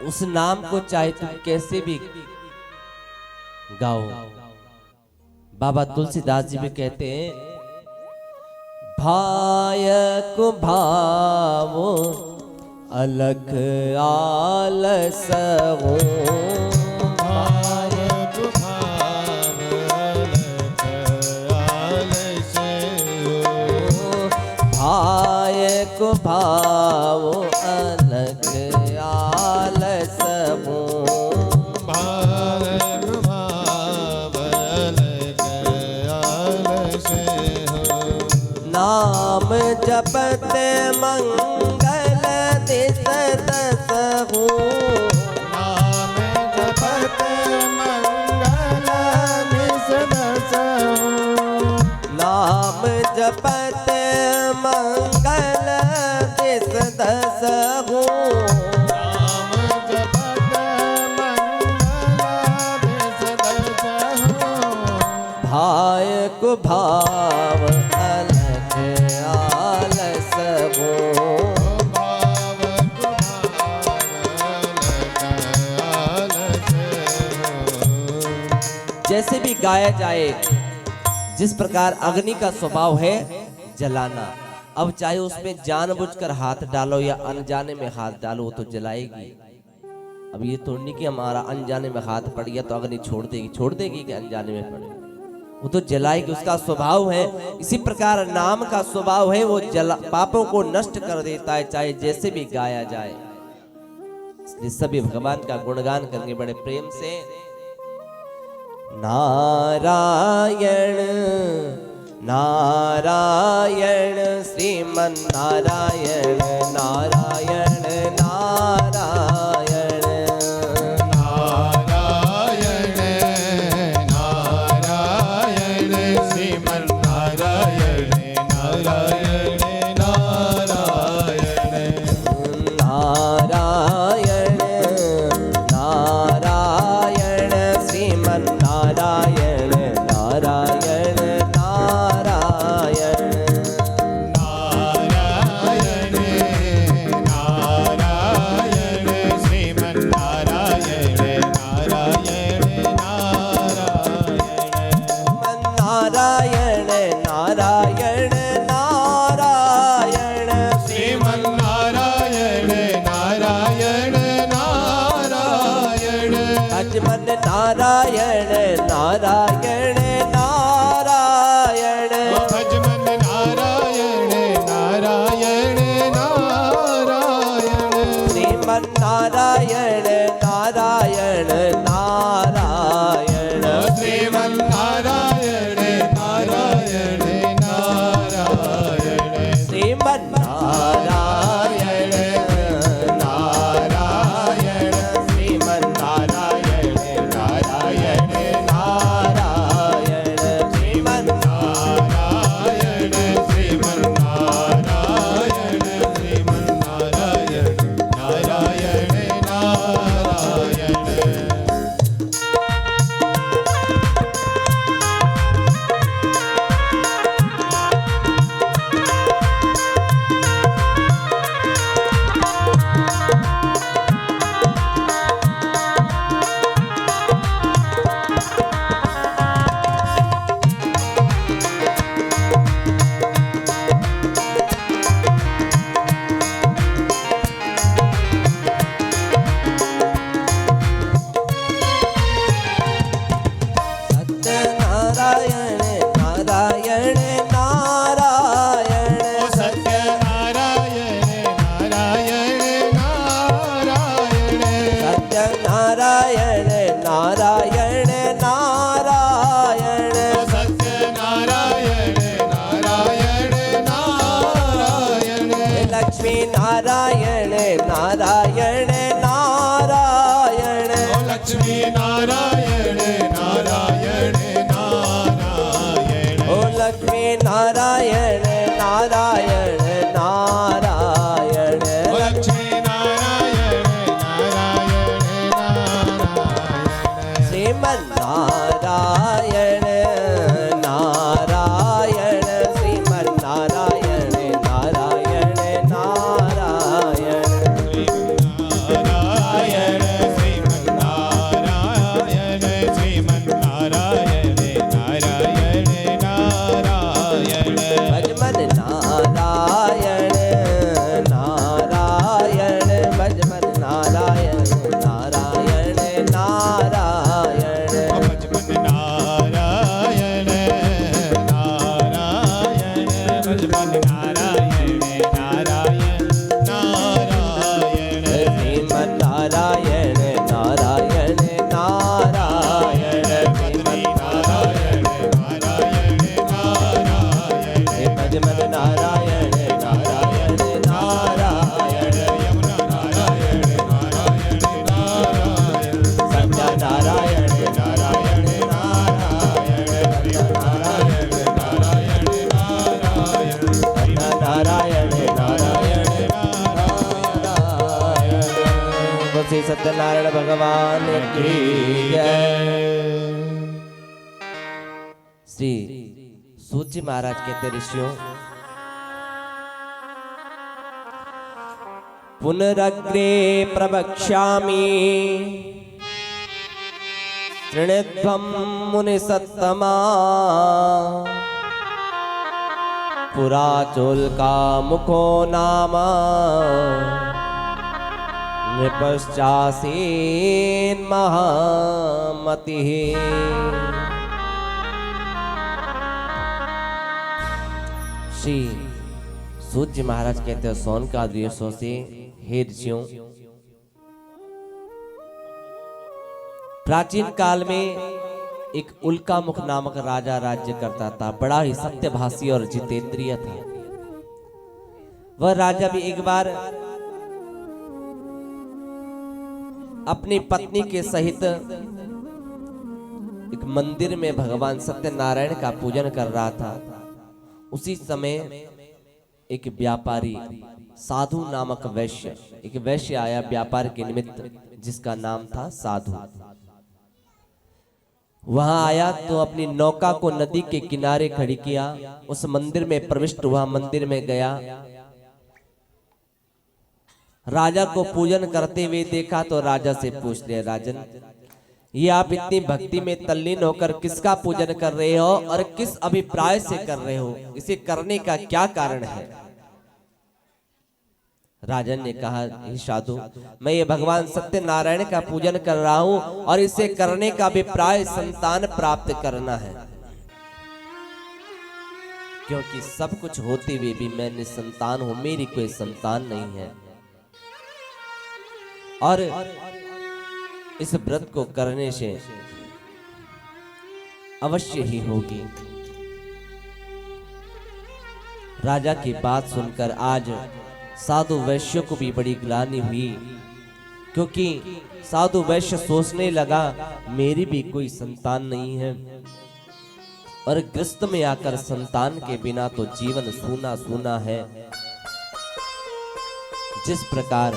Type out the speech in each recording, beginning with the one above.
उस नाम को चाहे तुम कैसे भी गाओ। बाबा तुलसीदास जी भी कहते हैं, भायक भावो अलख आलस हो। भायक भाव अलख आलस हो। भायक भावो अलख आलस हो। भायक भाव अलख आलस हो। नाम जपत मंगल दिस दस हो। नाम जपत मंगल दिस दस हो। नाम जपत मंगल दिस दस हो। नाम जपत मंगल दिस दस हो। भायक भाव अलख आलस हो। भावक भाव अलख आलस हो। जैसे भी गाया जाए, जिस प्रकार अग्नि का स्वभाव है जलाना, अब चाहे उसमें जानबूझकर हाथ डालो या अनजाने में हाथ डालो, वो तो जलाएगी। अब ये तो नहीं कि हमारा अनजाने में हाथ पड़ गया तो अग्नि छोड़ देगी कि अनजाने में पड़े, वो तो जलाएगी, उसका स्वभाव है। इसी प्रकार नाम का स्वभाव है, वो पापों को नष्ट कर देता है, चाहे जैसे भी गाया जाए। इसलिए सभी भगवान का गुणगान करेंगे बड़े प्रेम से। नारायण नारायण श्रीमन नारायण नारायण नारायण नारायण नारायण श्रीमन नारायण नारायण नारायण नारायण नारायण श्रीमन नारायण नारायण नारायण नारायण नारायण श्रीमन नारायण नारायण नारायण नारायण नारायण नारायण श्रीमन नारायण नारायण नारायण अजमन नारायण नारायण नारायण भजमन नारायण नारायण नारायण श्रीमन नारायण नारायण नारायण श्रीमन नारायण नारायण नारायण श्रीमन नारायण नारायण श्रीमन नारायण नारायण नारायण श्रीमन नारायण श्रीमन नारायण श्रीमन नारायण नारायण नारायण सत्यनारायण नारायण नारायण सत्यनारायण नारायण नारायण सत्यनारायण नारायण नारायण सत्यनारायण नारायण नारायण लक्ष्मी नारायण नारायण नारायण लक्ष्मी नारायण नारायण नारायण ओ लक्ष्मी नारायण नारायण नारायण लक्ष्मी नारायण नारायण नारायण श्रीमन नारायण नारायण श्रीमन नारायण नारायण नारायण श्री सत्यनारायण भगवान की जय। श्री सूत जी महाराज कहते ऋषियों, पुनरग्रे प्रवक्ष्यामि तृणध्वं मुनिसत्तमा, पुरा चोल्का मुखो नाम नृपश्चासीन महामतिः। श्री सूत जी महाराज कहते हैं सोनकाद ऋषियों से, हे ऋषियों, प्राचीन काल में एक उल्कामुख नामक राजा राज्य करता था। बड़ा ही सत्यभाषी और जितेंद्रिय था। वह राजा भी एक बार अपनी पत्नी के सहित एक मंदिर में भगवान सत्यनारायण का पूजन कर रहा था। उसी समय एक व्यापारी साधु नामक वैश्य, एक वैश्य आया व्यापार के निमित्त, जिसका नाम था साधु। वहां आया तो अपनी नौका को नदी के किनारे खड़ी किया, उस मंदिर में प्रविष्ट हुआ, मंदिर में गया। राजा को पूजन करते हुए देखा तो राजा से पूछ लिया, राजन ये आप इतनी भक्ति में तल्लीन होकर किसका पूजन कर रहे हो और किस अभिप्राय से कर रहे हो, इसे करने का क्या कारण है? राजन ने कहा, हे साधु, मैं ये भगवान सत्यनारायण का पूजन कर रहा हूं और इसे करने का अभिप्राय संतान प्राप्त करना है, क्योंकि सब कुछ होते हुए भी मैं निसंतान हूं, मेरी कोई संतान नहीं है और इस व्रत को करने से अवश्य ही होगी। राजा की बात सुनकर आज साधु वैश्य को भी बड़ी ग्लानि हुई, क्योंकि साधु वैश्य सोचने लगा मेरी भी कोई संतान नहीं है और ग्रस्त में आकर संतान के बिना तो जीवन सूना सूना है। जिस प्रकार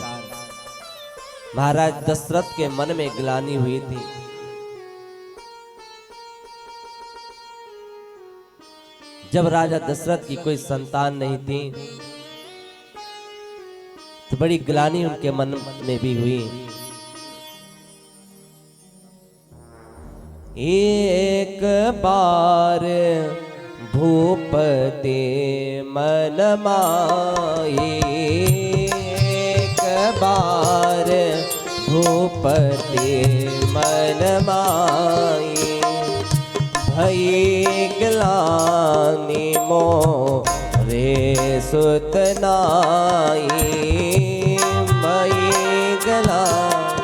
महाराज दशरथ के मन में ग्लानि हुई थी, जब राजा दशरथ की कोई संतान नहीं थी तो बड़ी ग्लानि उनके मन में भी हुई। एक बार भूपति मन माए, एक बार भूपति मन माए, भई ग्लानि मोरे सुत नाई, भई ग्लानि।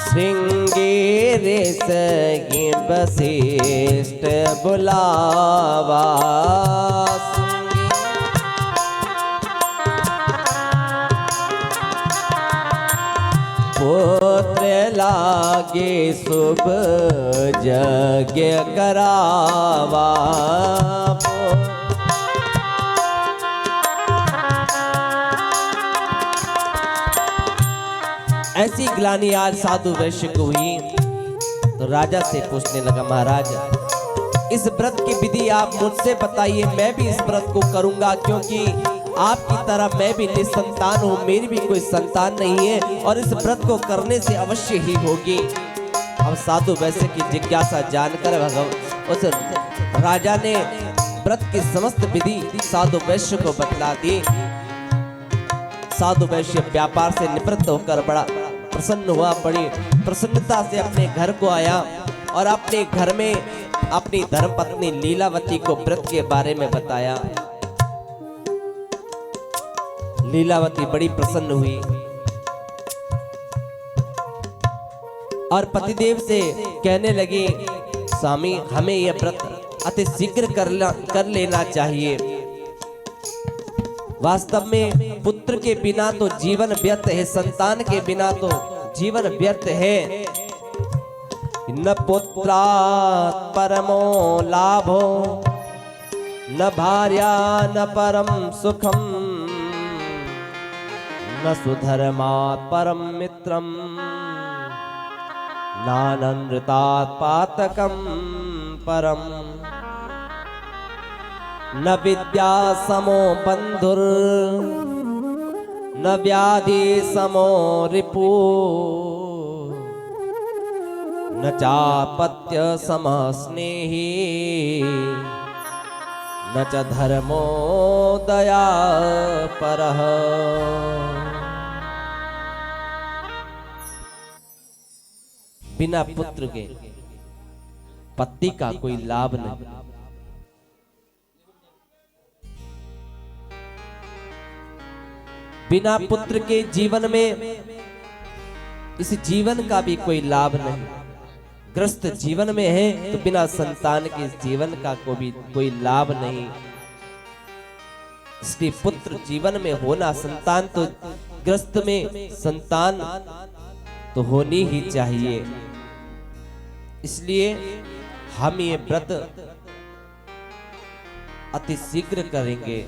श्रृंगेरी सगी वशिष्ठ बुलावा, पुत्र लागे शुभ यज्ञ करावा, ऐसी ग्लानि आज साधु वैश्य को हुई तो राजा से पूछने लगा, महाराज इस व्रत की विधि आप मुझसे बताइए, मैं भी इस व्रत को करूंगा, क्योंकि आपकी तरह मैं भी निसंतान हूँ, मेरी भी कोई संतान नहीं है और इस व्रत को करने से अवश्य ही होगी। अब साधु वैश्य की जिज्ञासा जानकर उस राजा ने व्रत की समस्त विधि साधु वैश्य को बतला दी। साधु वैश्य व्यापार से निवृत्त होकर बड़ा प्रसन्न हुआ, बड़ी प्रसन्नता से अपने घर को आया और अपने घर में अपनी धर्मपत्नी लीलावती को व्रत के बारे में बताया। लीलावती बड़ी प्रसन्न हुई और पतिदेव से कहने लगी, स्वामी हमें यह व्रत अति शीघ्र कर लेना चाहिए। वास्तव में पुत्र के बिना तो जीवन व्यर्थ है, संतान के बिना तो जीवन व्यर्थ है। न पुत्रात् परमो लाभो, न भार्या न परम सुखम, न सुधर्मात् परम मित्रम नाननृतात् पातकं परम न विद्या समो बंधुर न व्याधि समो रिपु न चापत्य समः स्नेही न च धर्मो दया परः। बिना पुत्र के पति का कोई लाभ नहीं। बिना पुत्र के जीवन में इस जीवन का भी कोई लाभ नहीं। ग्रस्त जीवन में है तो बिना संतान के जीवन का कोई लाभ नहीं। इसलिए पुत्र जीवन में होना, संतान तो ग्रस्त में संतान तो होनी ही चाहिए। इसलिए हम ये व्रत अति शीघ्र करेंगे।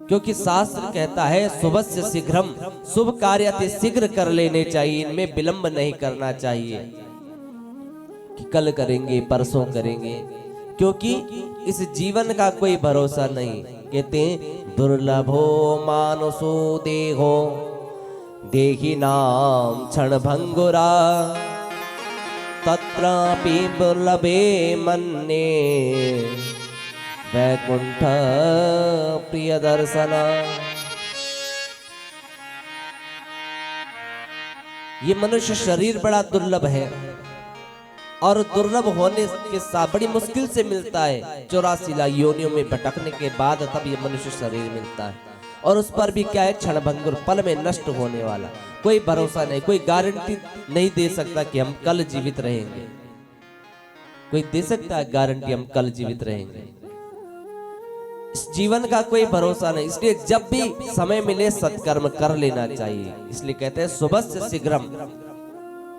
क्योंकि शास्त्र कहता है शुभस्य शीघ्रम, शुभ कार्य अति शीघ्र कर लेने चाहिए, इनमें विलंब नहीं करना चाहिए कि कल करेंगे परसों करेंगे, क्योंकि इस जीवन का कोई भरोसा नहीं। कहते हैं दुर्लभो मानुषो देहो देहि नाम क्षण भंगुरा तत्रापि दुर्लभे मन्ये वैकुंठ प्रिय दर्शना। ये मनुष्य शरीर बड़ा दुर्लभ है और दुर्लभ होने के साथ बड़ी मुश्किल से मिलता है। 84 योनियों में भटकने के बाद तब ये मनुष्य शरीर मिलता है, और उस पर भी क्या है, क्षणभंगुर, पल में नष्ट होने वाला। कोई भरोसा नहीं, कोई गारंटी नहीं दे सकता कि हम कल जीवित रहेंगे। कोई दे सकता है गारंटी हम कल जीवित रहेंगे? इस जीवन का कोई भरोसा नहीं। इसलिए जब भी समय मिले सत्कर्म कर लेना चाहिए। इसलिए कहते हैं शुभस्य शीघ्रम।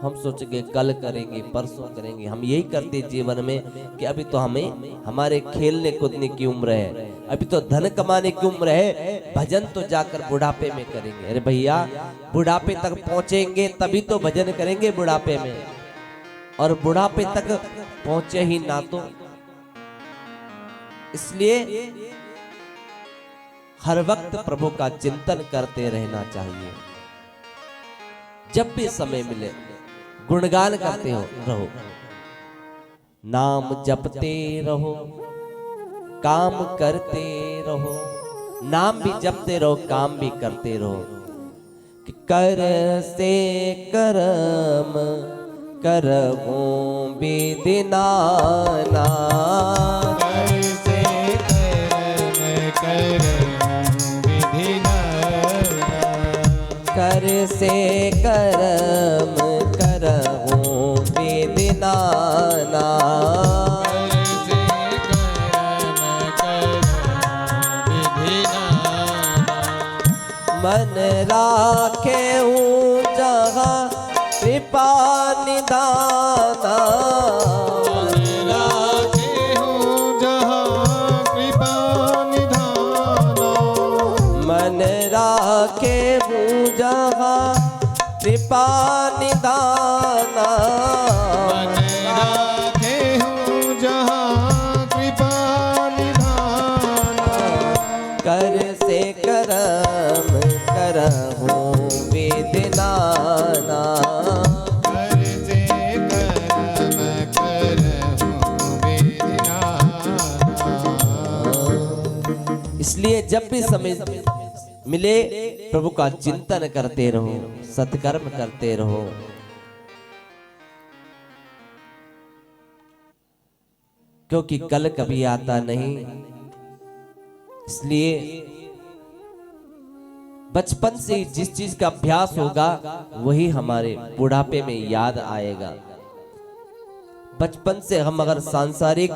हम सोचेंगे कल करेंगे परसों करेंगे, हम यही करते जीवन में कि अभी तो हमें हमारे खेलने कूदने की उम्र है, अभी तो धन कमाने की उम्र है, भजन तो जाकर बुढ़ापे में करेंगे। अरे भैया, बुढ़ापे तक पहुंचेंगे तभी तो भजन करेंगे बुढ़ापे में, और बुढ़ापे तक पहुंचे ही ना तो। इसलिए हर वक्त प्रभु का चिंतन करते रहना चाहिए। जब भी समय मिले गुणगान करते रहो, नाम जपते रहो, काम करते रहो। नाम भी जपते रहो, काम भी करते रहो। कि कर से कर्म करहूं विधि नाना, कर से कर्म करहूं विधि नाना, कर से कर्म करहूं विधि नाना। कर से कर्म करहूं विधि नाना, मन राखे जहाँ कृपा निदाना, मन राखे हूँ जहाँ कृपा निधाना, मन राखे जहाँ कृपा निदाना। मन राखे हूँ जहाँ कृपा निधाना, कर से कर्म करहूं विधि नाना। कर से कर्म करहूं विधि नाना। इसलिए जब भी समय मिले प्रभु का चिंतन करते रहो, सत्कर्म करते रहो। क्योंकि कल कभी आता नहीं। इसलिए बचपन से जिस चीज का अभ्यास होगा वही हमारे बुढ़ापे में याद आएगा। बचपन से हम अगर सांसारिक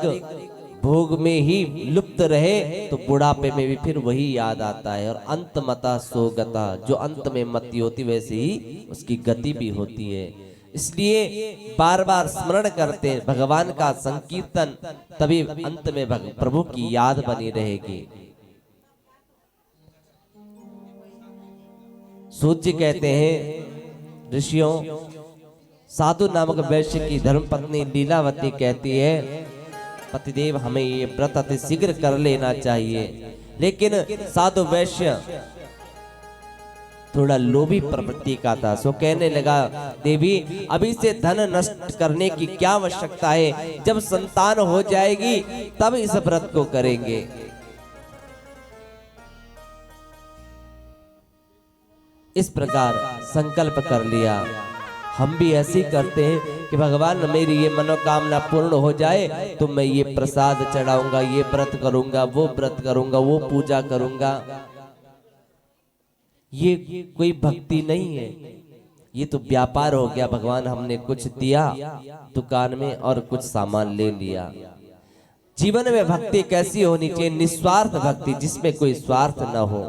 भोग में ही लुप्त रहे तो बुढ़ापे में भी फिर वही याद आता है। और अंत मता सो गता, जो अंत में मति होती वैसे ही उसकी गति भी होती है। इसलिए बार बार स्मरण करते भगवान का संकीर्तन, तभी अंत में प्रभु की याद बनी रहेगी। सूत जी कहते हैं, ऋषियों, साधु नामक वैश्य की धर्मपत्नी लीलावती कहती है, पतिदेव हमें ये व्रत अति शीघ्र कर लेना चाहिए। लेकिन साधु वैश्य थोड़ा लोभी प्रवृत्ति का था, सो कहने लगा, देवी अभी से धन नष्ट करने की क्या आवश्यकता है, जब संतान हो जाएगी तब इस व्रत को करेंगे। इस प्रकार संकल्प कर लिया। हम भी ऐसे ही करते हैं कि भगवान मेरी ये मनोकामना पूर्ण हो जाए तो मैं ये प्रसाद चढ़ाऊंगा, ये व्रत करूंगा, वो व्रत करूंगा, वो पूजा करूंगा। ये कोई भक्ति नहीं है, ये तो व्यापार हो गया। भगवान हमने कुछ दिया दुकान में और कुछ सामान ले लिया। जीवन में भक्ति कैसी होनी चाहिए? निस्वार्थ भक्ति, जिसमें कोई स्वार्थ न हो,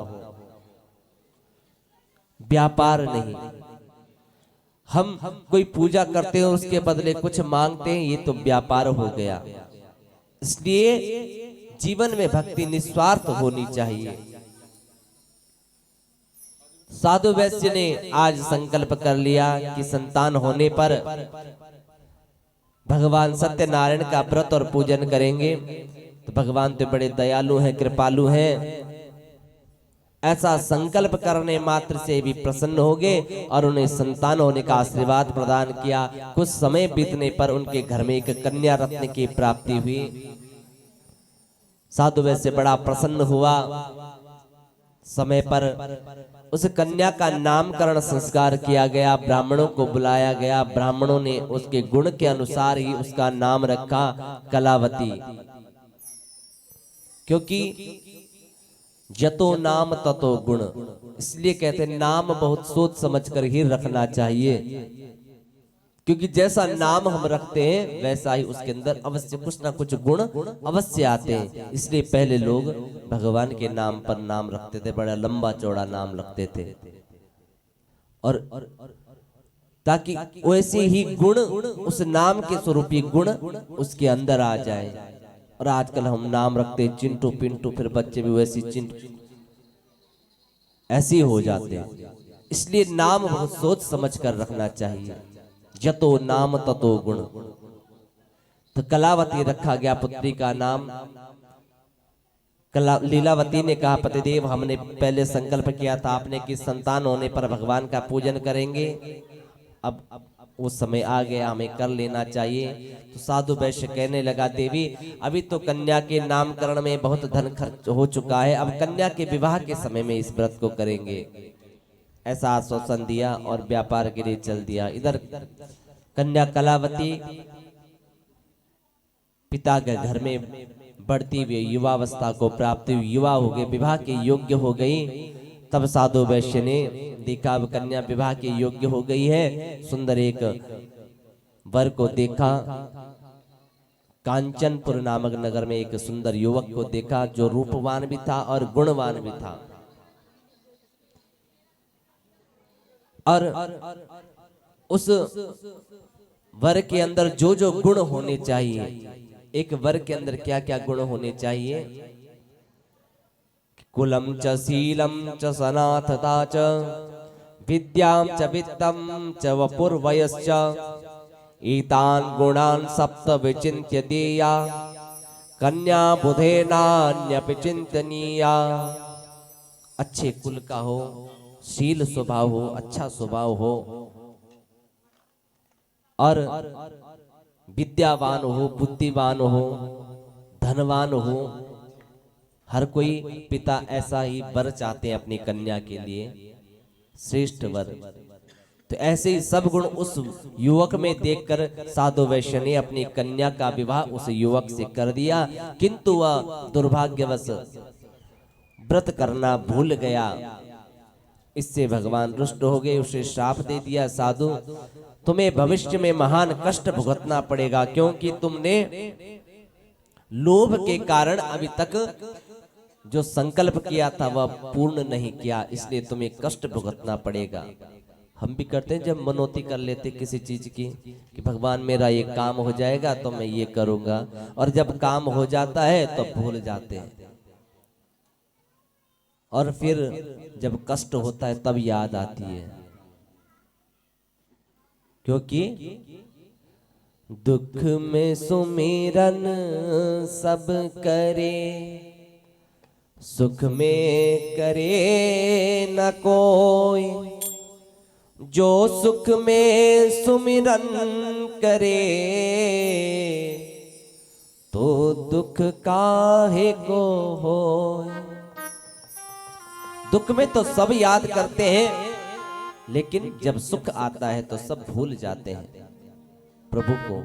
व्यापार नहीं। हम कोई पूजा करते हैं और उसके बदले कुछ मांगते हैं, ये तो व्यापार हो गया। इसलिए जीवन में भक्ति निस्वार्थ होनी चाहिए। साधु वैश्य ने आज संकल्प कर लिया कि संतान होने पर भगवान सत्यनारायण का व्रत और पूजन करेंगे। तो भगवान तो बड़े दयालु हैं, कृपालु हैं। ऐसा संकल्प करने मात्र से भी प्रसन्न हो गए और उन्हें संतान होने का आशीर्वाद प्रदान किया। कुछ समय बीतने पर उनके घर में एक कन्या रत्न की प्राप्ति हुई। साधु वैश्य बड़ा प्रसन्न हुआ। समय पर उस कन्या का नामकरण संस्कार किया गया, ब्राह्मणों को बुलाया गया। ब्राह्मणों ने उसके गुण के अनुसार ही उसका नाम रखा कलावती, क्योंकि जतो नाम ततो गुण। इसलिए कहते हैं नाम बहुत सोच समझकर ही रखना चाहिए, क्योंकि जैसा नाम हम रखते हैं वैसा ही उसके अंदर अवश्य कुछ ना कुछ गुण अवश्य आते हैं। इसलिए पहले लोग भगवान के नाम पर नाम रखते थे, बड़ा लंबा चौड़ा नाम रखते थे, और ताकि वैसे ही गुण, उस नाम के स्वरूपी गुण उसके अंदर आ जाए। और आजकल हम नाम रखते हैं चिंटू पिंटू, फिर बच्चे भी वैसी चिंटू ऐसे ही हो जाते हैं। इसलिए नाम बहुत सोच समझ कर रखना चाहिए। जतो नाम ततो गुण। तो कलावती रखा गया पुत्री का नाम। लीलावती ने कहा, पतिदेव हमने पहले संकल्प किया था आपने कि संतान होने पर भगवान का पूजन करेंगे, अब वो समय आ गया, हमें कर लेना चाहिए। तो साधु वैश्य कहने लगा, देवी अभी तो कन्या के नामकरण में बहुत धन खर्च हो चुका है, अब कन्या के विवाह के समय में इस व्रत को करेंगे। ऐसा आश्वासन दिया और व्यापार के लिए चल दिया। इधर कन्या कलावती पिता के घर में बढ़ती हुई युवावस्था को प्राप्त हुई, युवा हो गए, विवाह के योग्य हो गई। तब साधु वैश्य ने देखा अब कन्या विवाह के योग्य हो गई है, सुंदर एक वर को देखा। कांचनपुर नामक नगर में एक सुंदर युवक को देखा जो रूपवान भी था और गुणवान भी था। और उस वर के अंदर जो जो गुण होने चाहिए, एक वर के अंदर क्या क्या गुण होने चाहिए? कुलम च शीलम च सनाथता च विद्याम च वित्तम च वपुर्वयश्च एतान गुणान सप्त विचिन्त्य देया कन्या बुधेनान्यपि चिंतनीया। अच्छे कुल का हो, शील स्वभाव हो, अच्छा स्वभाव हो, और विद्यावान हो, बुद्धिवान हो, धनवान हो। हर कोई पिता ऐसा ही वर चाहते हैं अपनी कन्या के लिए, श्रेष्ठ वर। तो ऐसे ही सब गुण उस युवक में देखकर साधु वैश्य ने अपनी कन्या का विवाह उस युवक से कर दिया। किंतु वह दुर्भाग्यवश व्रत करना भूल गया। इससे भगवान रुष्ट हो गए, उसे श्राप दे दिया, साधु तुम्हें भविष्य में महान कष्ट भुगतना पड़ेगा, क्योंकि तुमने लोभ के कारण अभी तक जो संकल्प किया था वह पूर्ण नहीं किया, इसलिए तुम्हें कष्ट भुगतना पड़ेगा। हम भी करते हैं, जब मनोती कर लेते किसी चीज की कि भगवान मेरा ये काम हो जाएगा तो मैं ये करूंगा, और जब काम हो जाता है तो भूल जाते हैं। और फिर जब कष्ट होता है तब याद आती है, क्योंकि दुख में सुमिरन सब करे, सुख में करे न कोई। जो सुख में सुमिरन करे, तो दुख काहे को होए। दुख में तो सब याद करते हैं, लेकिन जब सुख आता है तो सब भूल जाते हैं प्रभु को।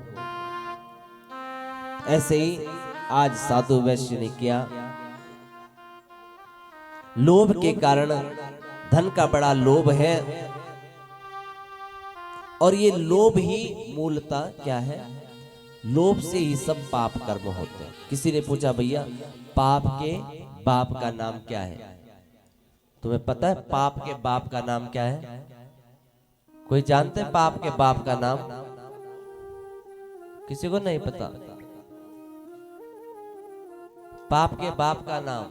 ऐसे ही आज साधु वैश्य ने किया। लोभ के कारण, धन का बड़ा लोभ है, और ये लोभ ही मूलतः क्या है? लोभ से ही सब पाप कर्म होते हैं। किसी ने पूछा भैया पाप के बाप का नाम क्या है? तुम्हें पता है पाप के बाप का नाम क्या है? कोई जानते हैं पाप के बाप का नाम? किसी को नहीं पता? पाप के बाप का नाम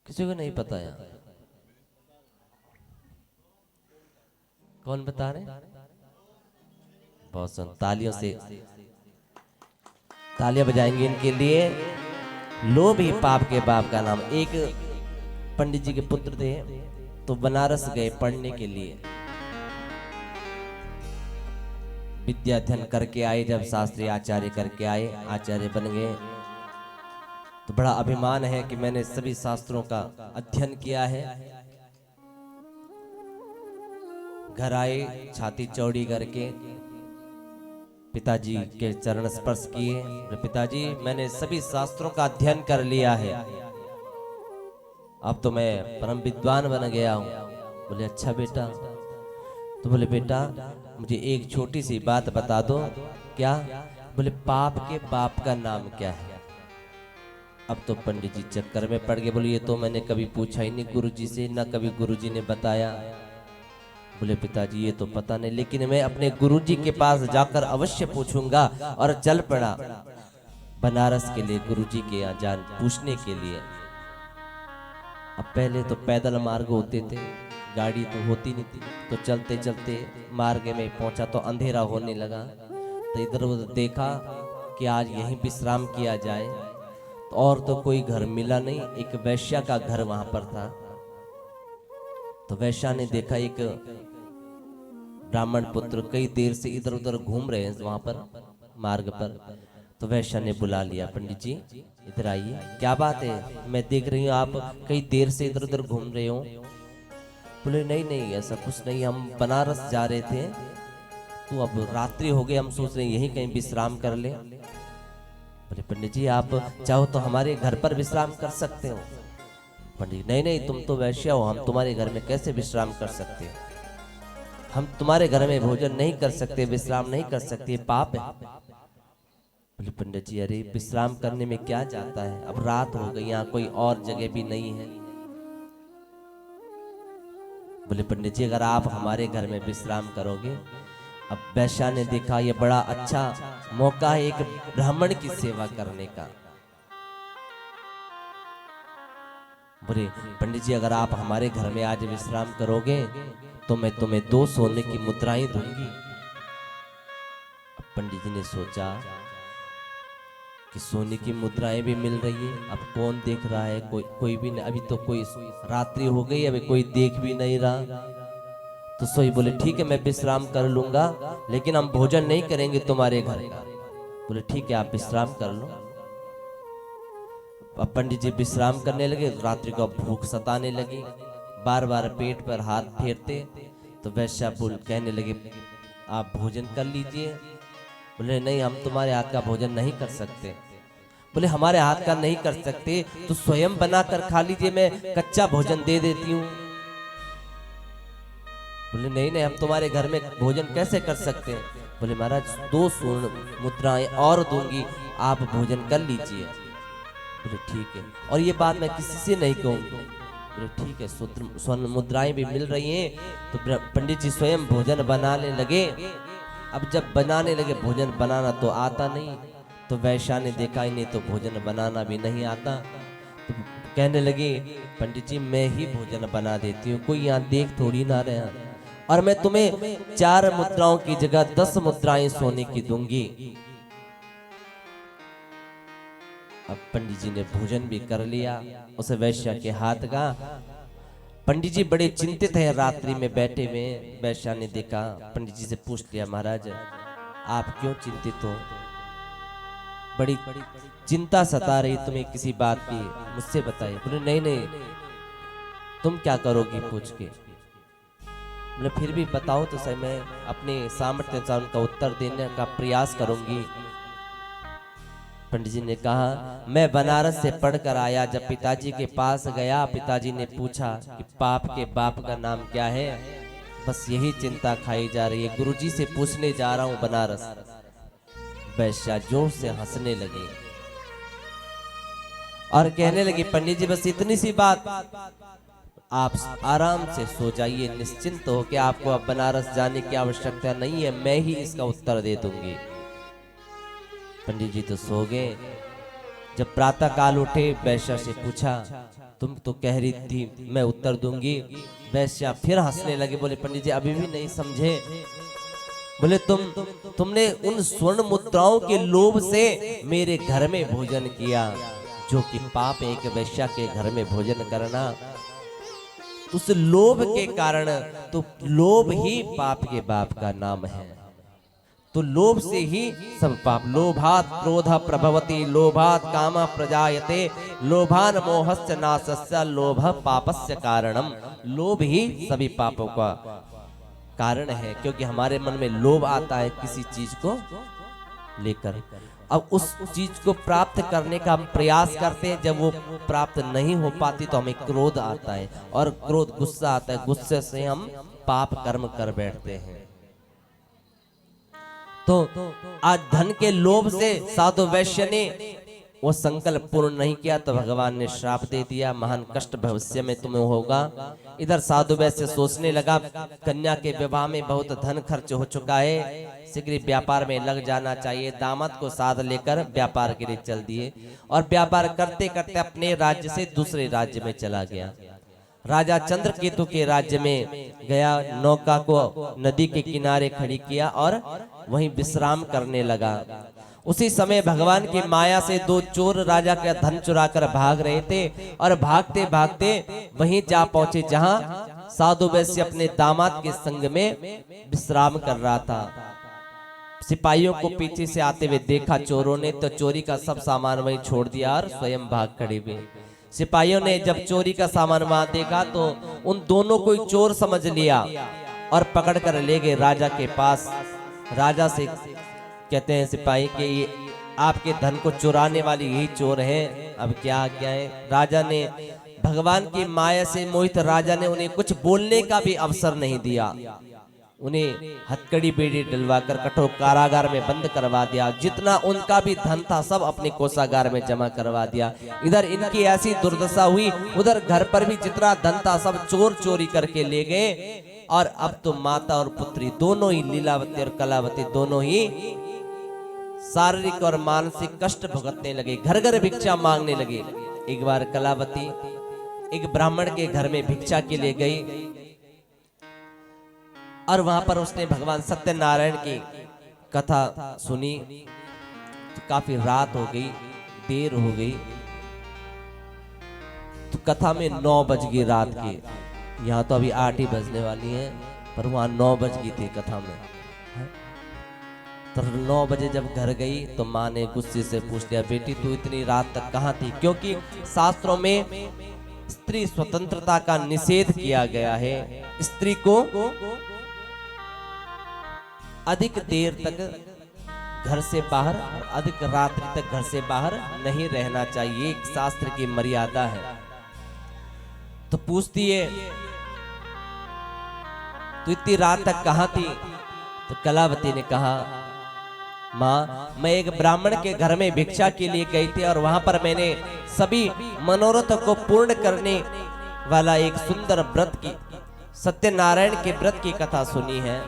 किसी को नहीं पता यार? कौन बता रहे? बहुत सुन, तालियों से तालियां बजाएंगे इनके लिए। लोभ ही पाप के बाप का नाम। एक पंडित जी के पुत्र थे, तो बनारस गए पढ़ने के लिए। विद्या अध्ययन करके आए, जब शास्त्री आचार्य करके आए, आचार्य बन गए, तो बड़ा अभिमान है कि मैंने सभी शास्त्रों का अध्ययन किया है। घर आए, छाती चौड़ी करके पिताजी के चरण स्पर्श किए। पिताजी मैंने सभी शास्त्रों का अध्ययन कर लिया है, अब तो मैं परम विद्वान बन गया हूँ। बोले अच्छा बेटा। तो बोले बेटा मुझे एक छोटी सी बात बता दो। क्या? बोले पाप के बाप का नाम क्या है? अब तो पंडित जी चक्कर में पड़ गए। बोले ये तो मैंने कभी पूछा ही नहीं गुरुजी से, ना कभी गुरुजी ने बताया। बोले पिताजी ये तो पता नहीं, लेकिन मैं अपने गुरुजी के पास जाकर अवश्य पूछूंगा। और चल पड़ा बनारस के लिए, गुरुजी के यहाँ जान पूछने के लिए। अब पहले तो पैदल मार्ग होते थे, गाड़ी तो होती नहीं थी, तो चलते चलते मार्ग में पहुंचा तो अंधेरा होने लगा। तो इधर उधर देखा कि आज यहीं विश्राम किया जाए, तो और तो कोई घर मिला नहीं। एक वैश्या का घर वहां पर था। तो वैश्या ने देखा एक ब्राह्मण पुत्र कई देर से इधर उधर घूम रहे हैं वहां पर मार्ग पर। तो वैश्या ने बुला लिया, पंडित जी इधर आइए, क्या बात है? मैं देख रही हूँ आप कई देर से इधर उधर घूम रहे हो। बोले नहीं नहीं ऐसा कुछ नहीं, हम बनारस जा रहे थे, तो अब रात्रि हो गई, हम सोच रहे यहीं कहीं विश्राम कर ले। बोले पंडित जी आप चाहो तो हमारे घर पर विश्राम कर सकते हो। पंडित नहीं नहीं तुम तो वैश्या हो, हम तुम्हारे घर में कैसे विश्राम कर सकते हो? हम तुम्हारे घर में भोजन नहीं कर सकते, विश्राम नहीं कर सकते, पाप है। बोले पंडित जी अरे विश्राम करने में क्या जाता है, अब रात हो गई, यहाँ कोई और जगह भी नहीं है। बोले पंडित जी अगर आप हमारे घर में विश्राम करोगे। अब वैश्या ने देखा ये बड़ा अच्छा मौका है एक ब्राह्मण की सेवा करने का। बोले पंडित जी अगर आप हमारे घर में आज विश्राम करोगे तो मैं तुम्हें 2 सोने की मुद्राएं दूंगी। अब पंडित जी ने सोचा कि सोने की मुद्राएं भी मिल रही है, अब कौन देख रहा है? कोई भी नहीं, अभी तो कोई रात्रि हो गई, अभी कोई देख भी नहीं रहा। तो सोई बोले ठीक है मैं विश्राम कर लूंगा, लेकिन हम भोजन नहीं करेंगे तुम्हारे घर का। बोले ठीक है आप विश्राम कर लो। अब पंडित जी विश्राम करने लगे, रात्रि को भूख सताने लगी, बार बार पेट पर हाथ फेरते। तो वैश्या बोल कहने लगे आप भोजन कर लीजिए। बोले नहीं हम तुम्हारे हाथ का भोजन नहीं कर सकते। बोले हमारे हाथ का नहीं कर सकते तो स्वयं बनाकर खा लीजिए, मैं कच्चा भोजन दे देती हूँ। बोले नहीं नहीं हम तुम्हारे घर में भोजन कैसे कर सकते हैं। बोले महाराज 2 स्वर्ण मुद्राएं और दूंगी, आप भोजन कर लीजिए। बोले ठीक है, और ये बात मैं किसी से नहीं कहूंगी। बोले ठीक है, स्वर्ण मुद्राएं भी मिल रही हैं। तो पंडित जी स्वयं भोजन बनाने लगे। अब जब बनाने लगे, भोजन बनाना तो आता नहीं, तो वैश्या ने देखा इन्हें तो भोजन बनाना भी नहीं आता, तो कहने लगी पंडित जी मैं ही भोजन बना देती हूँ, कोई यहाँ देख थोड़ी ना रहे, और मैं तुम्हें 4 मुद्राओं की जगह 10 मुद्राएं सोने की दूंगी। अब पंडित जी ने भोजन भी कर लिया उस वैश्या के हाथ का। पंडित जी बड़े चिंतित हैं, रात्रि में बैठे हुए। वैश्या ने देखा, पंडित जी से पूछ लिया महाराज आप क्यों चिंतित हो, बड़ी चिंता सता रही तुम्हें किसी बात की, मुझसे बताइए। बोले नहीं नहीं तुम क्या करोगी पूछ के। बोले फिर भी बताओ तो सही, मैं अपने सामर्थ्य अनुसार उनका उत्तर देने का प्रयास करूंगी। पंडित जी ने कहा मैं बनारस से पढ़कर आया, जब पिताजी के पास गया पिताजी ने पूछा कि पाप के बाप का नाम क्या है, बस यही चिंता खाई जा रही है, गुरुजी से पूछने जा रहा हूं बनारस। वैश्या जोर से हंसने लगी और कहने लगी पंडित जी बस इतनी सी बात, आप आराम से सो जाइए, निश्चिंत हो कि आपको अब बनारस जाने की आवश्यकता नहीं है, मैं ही इसका उत्तर दे दूंगी। पंडित जी तो सो गए। जब प्रातः काल उठे वैश्या से पूछा तुम तो कह रही थी मैं उत्तर दूंगी। वैश्या फिर हंसने लगे, बोले पंडित जी अभी भी नहीं समझे। बोले तुमने उन स्वर्ण मुद्राओं के लोभ से मेरे घर में भोजन किया, जो कि पाप है एक वैश्या के घर में भोजन करना। उस लोभ के कारण, तो लोभ ही पाप के बाप का नाम है, तो लोभ से ही सब पाप। लोभात क्रोध प्रभवति, लोभात काम प्रजायते, लोभान मोहस्य नाशस्य, लोभ पापस्य कारणम। लोभ ही सभी पापों का कारण है, क्योंकि हमारे मन में लोभ आता है किसी चीज को लेकर। अब उस चीज को प्राप्त करने का हम प्रयास करते हैं, जब वो प्राप्त नहीं हो पाती तो हमें क्रोध आता है, और क्रोध गुस्सा आता है, गुस्से से हम पाप कर्म कर बैठते हैं। तो आज धन के लोभ से साधु वैश्य ने वो संकल्प पूर्ण नहीं किया, तो भगवान ने श्राप दे दिया, महान कष्ट भविष्य में तुम्हें होगा। इधर साधु वैश्य सोचने लगा कन्या के विवाह में बहुत धन खर्च हो चुका है, शीघ्र व्यापार में लग जाना चाहिए। दामाद को साथ लेकर व्यापार के लिए चल दिए, और व्यापार करते करते अपने राज्य से दूसरे राज्य में चला गया। राजा चंद्रकेतु के राज्य में गया, नौका को नदी के किनारे खड़ी किया और वहीं विश्राम करने लगा। उसी समय भगवान की माया से 2 चोर राजा का धन चुराकर भाग रहे थे, और भागते भागते वहीं जा पहुंचे जहां साधु वैश्य अपने दामाद के संग में विश्राम कर रहा था। सिपाहियों को पीछे से आते हुए देखा चोरों ने, तो चोरी का सब सामान वहीं छोड़ दिया और स्वयं भाग खड़े हुए। सिपाहियों ने जब चोरी का सामान वहां देखा तो उन दोनों को चोर समझ लिया और पकड़ कर ले गए राजा के पास। राजा से कहते हैं सिपाही कि ये आपके धन को चुराने वाली यही चोर हैं, अब क्या क्या है। राजा ने भगवान की माया से मोहित राजा ने उन्हें कुछ बोलने का भी अवसर नहीं दिया, उन्हें हथकड़ी बेड़ी डलवाकर कठोर कारागार में बंद करवा दिया। जितना उनका भी धन था सब अपने कोषागार में जमा करवा दिया। इधर इनकी ऐसी दुर्दशा हुई, उधर घर पर भी जितना धन था सब चोर चोरी करके ले गए। और अब तो माता और पुत्री दोनों ही, लीलावती और कलावती दोनों ही शारीरिक और मानसिक कष्ट भुगतने लगे, घर घर भिक्षा मांगने लगे। एक बार कलावती एक ब्राह्मण के घर में भिक्षा के लिए गई, और वहां पर उसने भगवान सत्यनारायण की कथा सुनी। तो काफी रात हो गई, देर हो गई, तो कथा में 9 बज गई रात की। यहाँ तो अभी 8 ही बजने वाली है, पर वहां 9 बज गई थी कथा में। तो 9 बजे जब घर गई तो माँ ने गुस्से से पूछ लिया, बेटी तू इतनी रात तक कहाँ थी? क्योंकि शास्त्रों में स्त्री स्वतंत्रता का निषेध किया गया है, स्त्री को अधिक देर तक घर से बाहर, अधिक रात्रि तक घर से बाहर नहीं रहना चाहिए, एक शास्त्र की मर्यादा है। तो पूछती है तो इतनी रात तक कहाँ थी? तो कलावती ने कहा, माँ मैं एक ब्राह्मण के घर में भिक्षा के लिए गई थी, और वहां पर मैंने सभी मनोरथ को पूर्ण करने वाला एक सुंदर व्रत की, सत्यनारायण के व्रत की कथा सुनी है।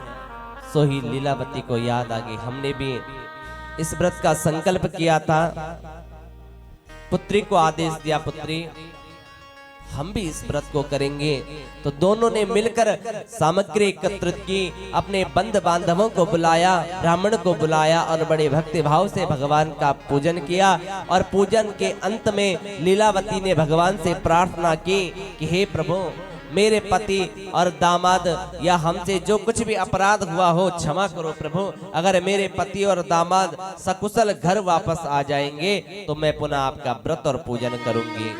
सो ही लीलावती को याद आ गई, हमने भी इस व्रत का संकल्प किया था, पुत्री को आदेश दिया, पुत्री हम भी इस व्रत को करेंगे। तो दोनों ने मिलकर सामग्री एकत्रित की, अपने बंधु बांधवों को बुलाया, ब्राह्मण को बुलाया और बड़े भक्ति भाव से भगवान का पूजन किया। और पूजन के अंत में लीलावती ने भगवान से प्रार्थना की कि हे प्रभु, मेरे पति और दामाद या हमसे जो कुछ भी अपराध हुआ हो क्षमा करो प्रभु। अगर मेरे पति और दामाद सकुशल घर वापस आ जाएंगे तो मैं पुनः आपका व्रत और पूजन करूंगी।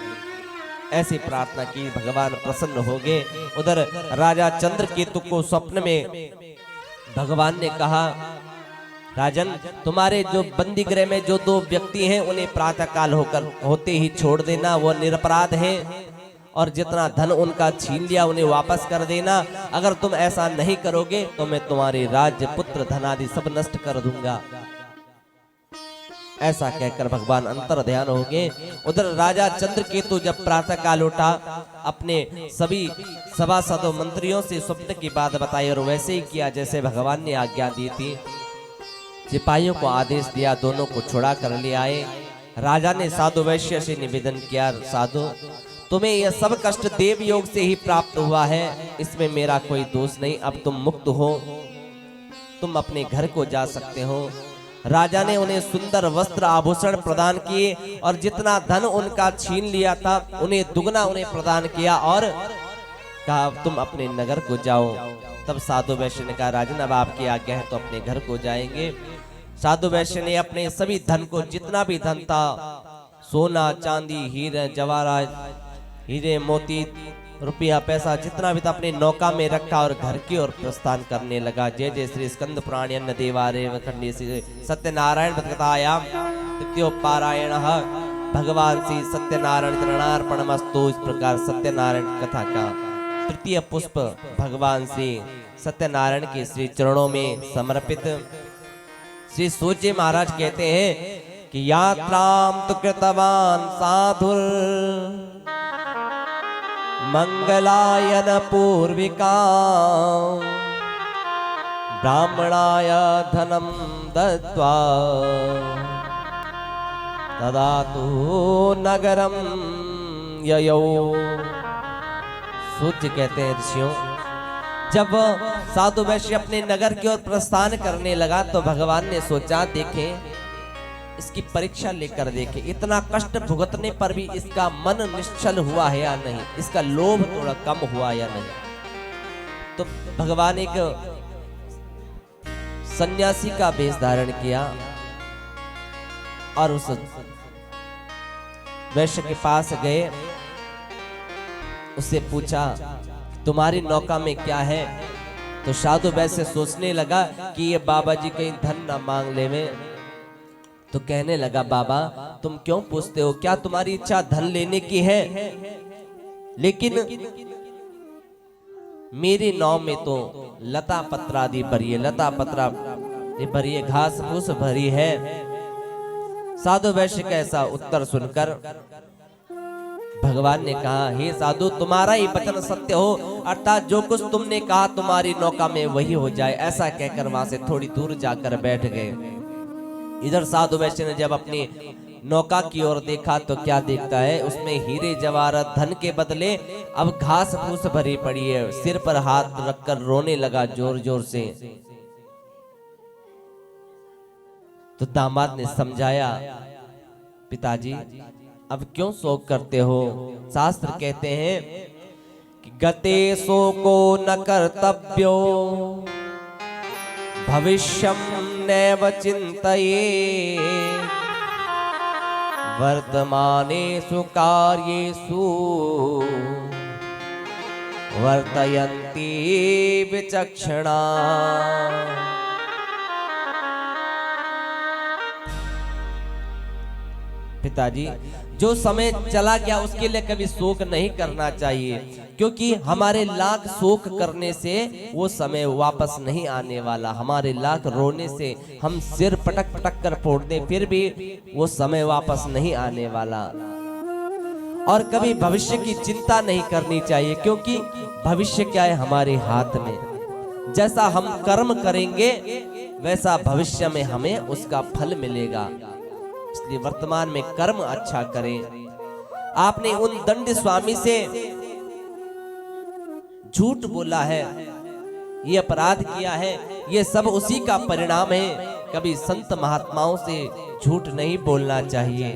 ऐसी प्रार्थना की, भगवान प्रसन्न हो गए। उधर राजा चंद्रकेतु को स्वप्न में भगवान ने कहा, राजन तुम्हारे जो बंदी गृह में जो 2 व्यक्ति हैं उन्हें प्रातः काल होते ही छोड़ देना, वो निरपराध हैं, और जितना धन उनका छीन लिया उन्हें वापस कर देना। अगर तुम ऐसा नहीं करोगे तो मैं तुम्हारे राज्य, पुत्र, धन आदि सब नष्ट कर दूंगा। ऐसा कहकर भगवान अंतर ध्यान हो गए। उधर राजा चंद्रकेतु जब प्रातः काल उठा, अपने सभी सभासदों मंत्रियों से स्वप्न की बात बताई और वैसे ही किया जैसे भगवान ने आज्ञा दी थी। सिपाहियों को आदेश दिया, दोनों को छुड़ा कर ले आए। राजा ने साधु वैश्य से निवेदन किया, साधु तुम्हें यह सब कष्ट देव योग से ही प्राप्त हुआ है, इसमें मेरा कोई दोष नहीं। अब तुम मुक्त हो, तुम अपने घर को जा सकते हो। राजा ने उन्हें सुंदर वस्त्र आभूषण प्रदान किए और जितना धन उनका छीन लिया था उन्हें दुगना उन्हें प्रदान किया और कहा तुम अपने नगर को जाओ। तब साधु वैश्य ने कहा, राजन अब आपकी आज्ञा है तो अपने घर को जाएंगे। साधु वैश्य ने अपने सभी धन को, जितना भी धन था, सोना चांदी हीरे जवाहरात हीरे मोती रुपया पैसा जितना भी था, अपने नौका में रखा और घर की ओर प्रस्थान करने लगा। जय जय श्री स्कंद पुराण अन्न देवारे खंडी श्री सत्यनारायण कथायाम तृतीयोपारायण भगवान श्री सत्यनारायण चरणार्पणमस्तु। इस प्रकार सत्यनारायण कथा का तृतीय पुष्प भगवान श्री सत्यनारायण के श्री चरणों में समर्पित। श्री सूर्य महाराज कहते हैं कि यात्राम तु कृतवान साधुर मंगलायन पूर्विका ब्राह्मणाय धनम दत्वा तदा तु नगरम ययौ। सूर्य कहते हैं ऋषियों, जब साधु वैश्य अपने नगर की ओर प्रस्थान करने लगा तो भगवान ने सोचा, देखे इसकी परीक्षा लेकर देखे, इतना कष्ट भुगतने पर भी इसका मन निश्चल हुआ है या नहीं, इसका लोभ थोड़ा कम हुआ या नहीं। तो भगवान एक सन्यासी का वेश धारण किया और उस वैश्य के पास गए, उससे पूछा तुम्हारी नौका में क्या है। तो साधु वैश्य सोचने लगा कि ये बाबा जी कहीं धन ना मांग लेवे। तो कहने लगा, बाबा तुम क्यों पूछते हो, क्या तुम्हारी इच्छा धन लेने की है? लेकिन मेरी नाव में तो लता पत्रा आदि भरी है, लता पत्रा भरी है, घास फूस भरी है। साधु वैश्य का ऐसा उत्तर सुनकर भगवान ने कहा, हे साधु तुम्हारा ही वचन सत्य हो, अर्थात जो कुछ तुमने कहा तुम्हारी नौका में वही हो जाए। ऐसा कहकर वहां से थोड़ी दूर जाकर बैठ गए। इधर साधु वैश्य ने जब अपनी नौका की ओर देखा तो क्या देखता है, उसमें हीरे जवाहरात धन के बदले अब घास फूस भरी पड़ी है। सिर पर हाथ रखकर रोने लगा जोर जोर से। तो दामाद ने समझाया, पिताजी अब क्यों शोक करते हो? शास्त्र कहते हैं कि गते शोको न कर्तव्यो भविष्यं नैव चिन्तये वर्तमानेषु कार्येषु वर्तयन्ति विचक्षणा। पिताजी जो समय चला गया उसके लिए कभी शोक नहीं करना चाहिए, क्योंकि हमारे लाख शोक करने से वो समय वापस नहीं आने वाला। हमारे लाख रोने से हम सिर पटक पटक कर फोड़ दें फिर भी वो समय वापस नहीं आने वाला। और कभी भविष्य की चिंता नहीं करनी चाहिए, क्योंकि भविष्य क्या है हमारे हाथ में। जैसा हम कर्म करेंगे वैसा भविष्य में हमें उसका फल मिलेगा। इसलिए वर्तमान में कर्म अच्छा करें। आपने उन दंड स्वामी से झूठ बोला है, ये अपराध किया है, ये सब उसी का परिणाम है। कभी संत महात्माओं से झूठ नहीं बोलना चाहिए।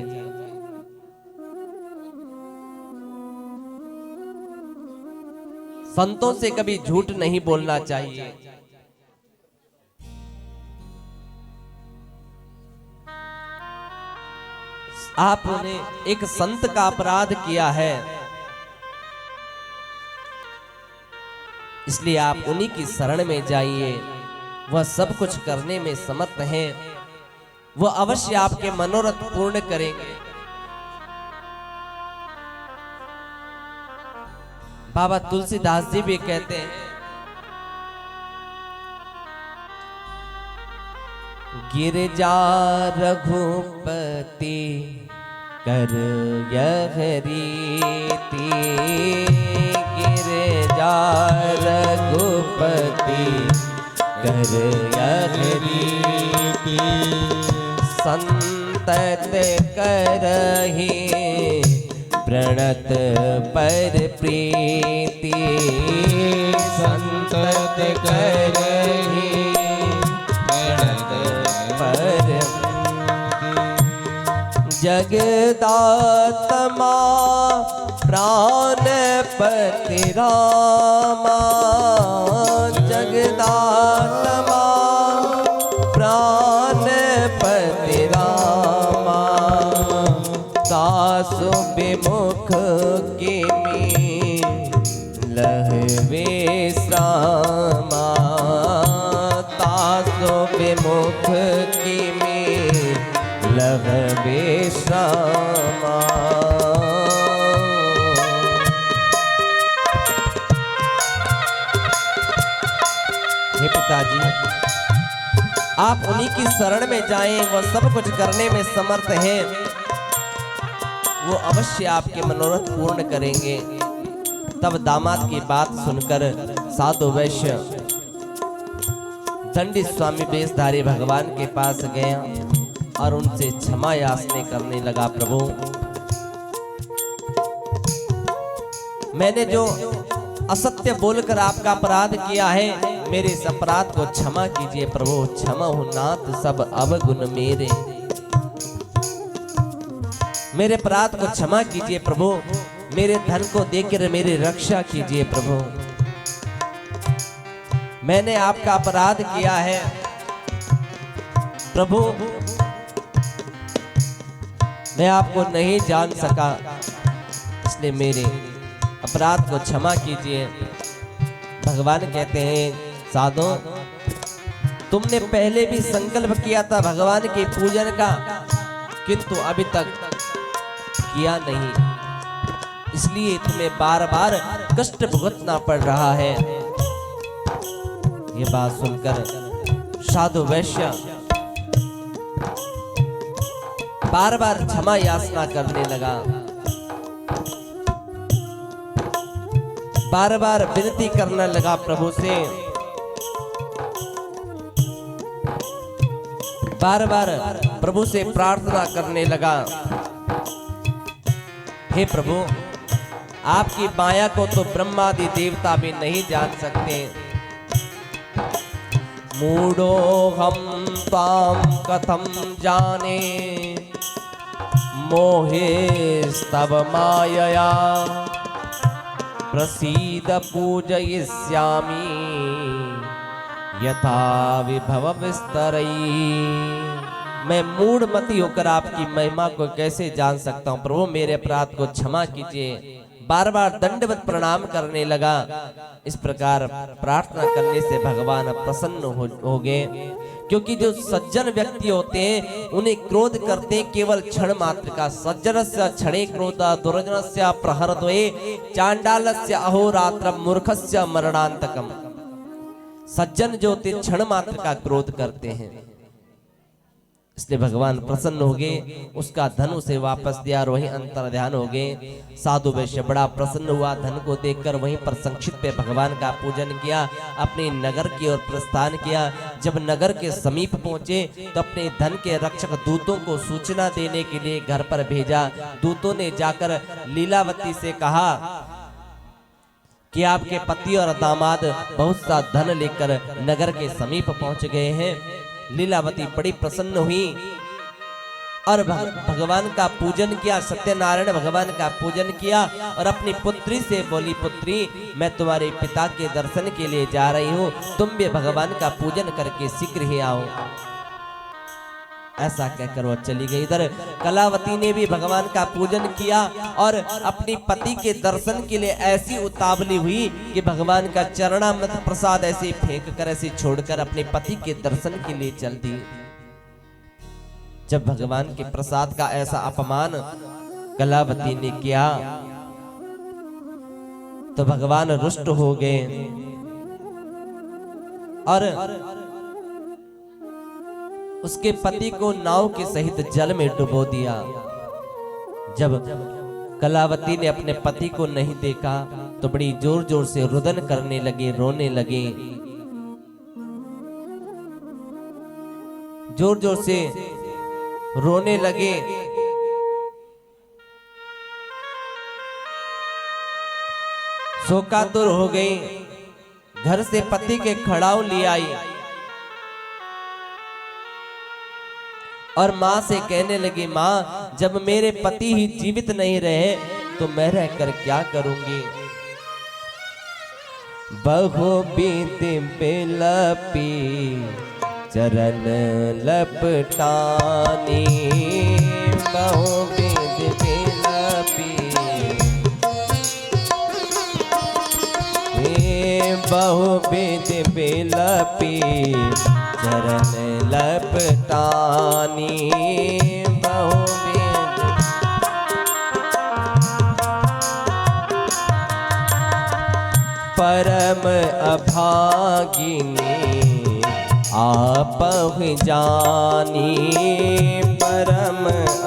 संतों से कभी झूठ नहीं बोलना चाहिए। आपने एक संत का अपराध किया है, इसलिए आप उन्हीं की शरण में जाइए। वह सब कुछ करने में समर्थ हैं। वह अवश्य आपके मनोरथ पूर्ण करेंगे। बाबा तुलसीदास जी भी कहते हैं, गिरजा रघुपति कर यह रीति, गिरजा रघुपति कर यह रीति, संतत करहि प्रणत पर प्रीति, संतत करहि प्रणत पर। जगदात्मा प्राणपति रामा, जगदात्मा प्राणपति रामा, सासु विमुख किमि लहवे श्रामा, तासु विमुख किमि लहवे श्रामा। हे पिताजी, आप उन्हीं की शरण में जाएं। वह सब कुछ करने में समर्थ हैं। वो अवश्य आपके मनोरथ पूर्ण करेंगे। तब दामाद की बात सुनकर साधु वैश्य दंडी स्वामी वेशधारी भगवान के पास गया और उनसे क्षमा याचना करने लगा। प्रभु, मैंने जो असत्य बोलकर आपका अपराध किया है, मेरे इस अपराध को क्षमा कीजिए प्रभु। क्षमा हो नाथ सब अवगुण मेरे, मेरे अपराध को क्षमा कीजिए प्रभु। मेरे धन को देकर मेरी रक्षा कीजिए प्रभु। मैंने आपका अपराध किया है प्रभु, मैं आपको नहीं जान सका, इसलिए मेरे अपराध को क्षमा कीजिए। भगवान कहते हैं, साधो, तुमने पहले भी संकल्प किया था भगवान के पूजन का, किंतु अभी तक किया नहीं, इसलिए तुम्हें बार बार कष्ट भुगतना पड़ रहा है। ये बात सुनकर साधु वैश्य बार बार क्षमा याचना करने लगा, बार बार विनती करने लगा प्रभु से, बार बार प्रभु से प्रार्थना करने लगा। हे प्रभु, आपकी माया को तो ब्रह्मादि देवता भी नहीं जान सकते। मूढ़ो हम ताम कथम जाने, मोहे स्तव मायया, प्रसीद पूजयिष्यामि यथा विभव विस्तरई। मैं मूढ़मती होकर आपकी महिमा को कैसे जान सकता हूँ प्रभु, मेरे अपराध को क्षमा कीजिए। बार बार दंडवत प्रणाम करने लगा। इस प्रकार प्रार्थना करने से भगवान प्रसन्न हो गए, क्योंकि जो सज्जन व्यक्ति होते हैं उन्हें क्रोध करते केवल क्षण मात्र का। सज्जनस्य क्षणे क्रोधा दुर्जनस्य प्रहरद्वये चांडालस्य अहोरात्रम मूर्खस्य मरणांतकम। सज्जन जो होते क्षण मात्र का क्रोध करते हैं, इसलिए भगवान प्रसन्न हो गए, उसका धन उसे वापस दिया और वहीं अंतर ध्यान हो गए। साधु वैश्य बड़ा प्रसन्न हुआ, धन को देखकर वहीं पर संक्षिप्त पे भगवान का पूजन किया, अपने नगर की ओर प्रस्थान किया। जब नगर के समीप पहुंचे तो अपने धन के रक्षक दूतों को सूचना देने के लिए घर पर भेजा। दूतों ने जाकर लीलावती से कहा कि आपके पति और दामाद बहुत सा धन लेकर नगर के समीप पहुंच गए हैं। लीलावती बड़ी प्रसन्न हुई और भगवान का पूजन किया, सत्यनारायण भगवान का पूजन किया और अपनी पुत्री से बोली, पुत्री मैं तुम्हारे पिता के दर्शन के लिए जा रही हूँ, तुम भी भगवान का पूजन करके शीघ्र ही आओ। ऐसा कहकर वो चली गई। इधर कलावती ने भी भगवान का पूजन किया और अपनी पति के दर्शन के लिए ऐसी उतावली हुई कि भगवान का चरणामृत प्रसाद ऐसे फेंक कर, ऐसे छोड़कर अपने पति के दर्शन के लिए चल दी। जब भगवान के प्रसाद का ऐसा अपमान कलावती ने किया तो भगवान रुष्ट हो गए और उसके पति को नाव के सहित जल में डुबो दिया। जब कलावती ने अपने पति को नहीं देखा तो बड़ी जोर जोर से रुदन करने लगे, रोने लगे, जोर जोर से रोने लगे। शोकातुर हो गई, घर से पति के खड़ाऊ ले आई और माँ से कहने लगी, माँ जब मेरे पति ही जीवित नहीं रहे तो मैं रहकर क्या करूंगी। बहुविध बिलपी चरण लपटानी, बहुविध बिलपी, बहुविध बिलपी चरण लपटानी, बहुविध परम अभागिनी आपहि जानी, परम